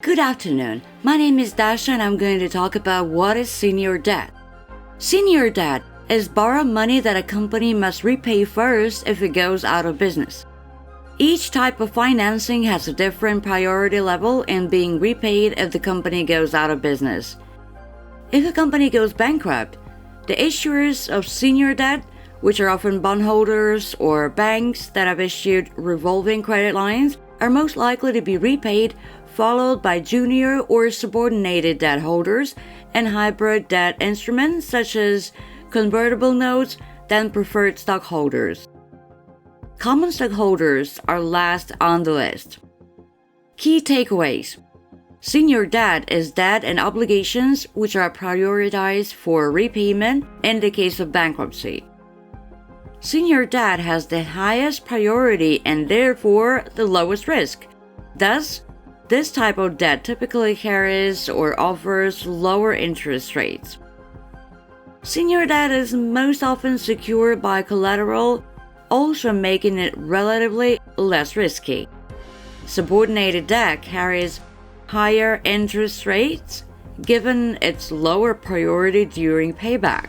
Good afternoon. My name is Dasha and I'm going to talk about what is senior debt. Senior debt is borrowed money that a company must repay first if it goes out of business. Each type of financing has a different priority level in being repaid if the company goes out of business. If a company goes bankrupt, the issuers of senior debt, which are often bondholders or banks that have issued revolving credit lines, are most likely to be repaid, followed by junior or subordinated debt holders and hybrid debt instruments such as convertible notes, then preferred stockholders. Common stockholders are last on the list. Key takeaways. Senior debt is debt and obligations which are prioritized for repayment in the case of bankruptcy. Senior debt has the highest priority and therefore the lowest risk. Thus, this type of debt typically carries or offers lower interest rates. Senior debt is most often secured by collateral, also making it relatively less risky. Subordinated debt carries higher interest rates given its lower priority during payback.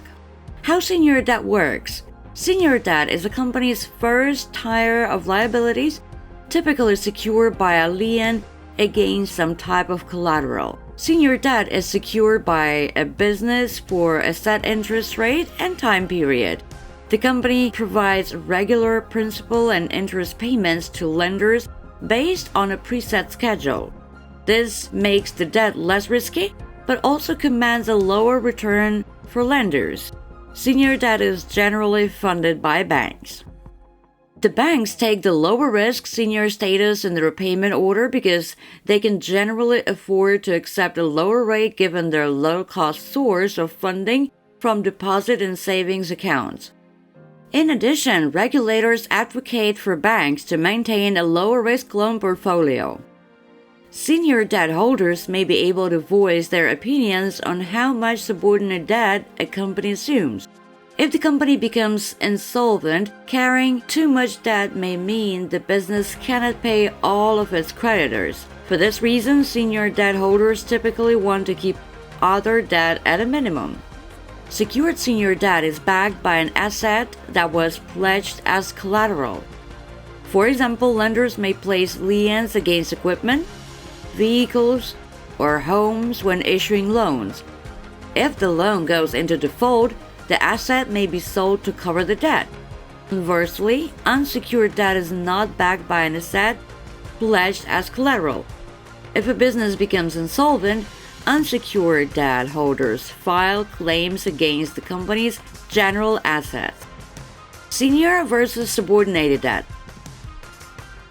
How senior debt works? Senior debt is a company's first tier of liabilities, typically secured by a lien against some type of collateral. Senior debt is secured by a business for a set interest rate and time period. The company provides regular principal and interest payments to lenders based on a preset schedule. This makes the debt less risky, but also commands a lower return for lenders. Senior debt is generally funded by banks. The banks take the lower risk senior status in the repayment order because they can generally afford to accept a lower rate given their low-cost source of funding from deposit and savings accounts. In addition, regulators advocate for banks to maintain a lower-risk loan portfolio. Senior debt holders may be able to voice their opinions on how much subordinate debt a company assumes. If the company becomes insolvent, carrying too much debt may mean the business cannot pay all of its creditors. For this reason, senior debt holders typically want to keep other debt at a minimum. Secured senior debt is backed by an asset that was pledged as collateral. For example, lenders may place liens against equipment, vehicles, or homes when issuing loans. If the loan goes into default, the asset may be sold to cover the debt. Conversely, unsecured debt is not backed by an asset pledged as collateral. If a business becomes insolvent, unsecured debt holders file claims against the company's general assets. Senior versus subordinated debt.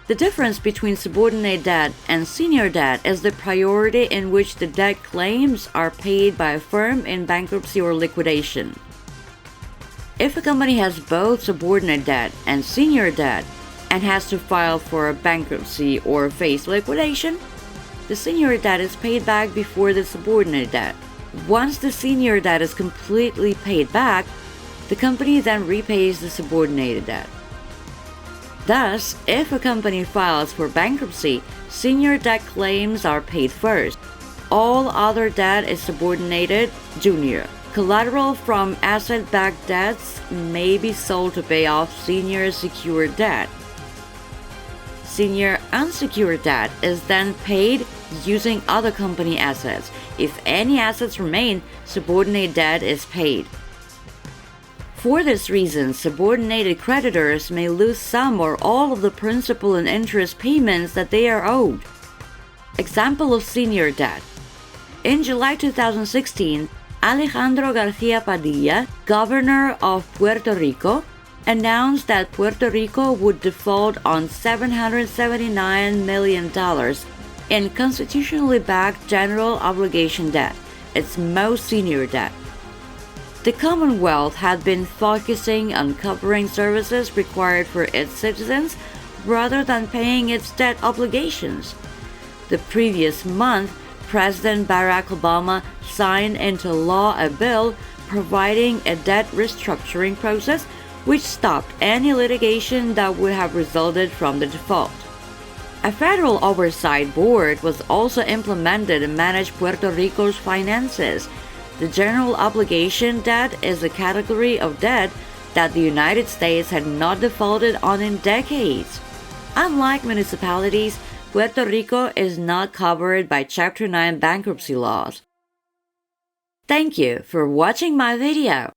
The difference between subordinate debt and senior debt is the priority in which the debt claims are paid by a firm in bankruptcy or liquidation. If a company has both subordinate debt and senior debt and has to file for a bankruptcy or face liquidation, the senior debt is paid back before the subordinate debt. Once the senior debt is completely paid back, the company then repays the subordinated debt. Thus, if a company files for bankruptcy, senior debt claims are paid first. All other debt is subordinated junior. Collateral from asset-backed debts may be sold to pay off senior secured debt. Senior unsecured debt is then paid using other company assets. If any assets remain, subordinate debt is paid. For this reason, subordinated creditors may lose some or all of the principal and interest payments that they are owed. Example of senior debt. In July 2016, Alejandro Garcia Padilla, governor of Puerto Rico, announced that Puerto Rico would default on $779 million in constitutionally backed general obligation debt, its most senior debt. The Commonwealth had been focusing on covering services required for its citizens rather than paying its debt obligations. The previous month, President Barack Obama signed into law a bill providing a debt restructuring process which stopped any litigation that would have resulted from the default. A federal oversight board was also implemented to manage Puerto Rico's finances. The general obligation debt is a category of debt that the United States had not defaulted on in decades. Unlike municipalities, Puerto Rico is not covered by Chapter 9 bankruptcy laws. Thank you for watching my video.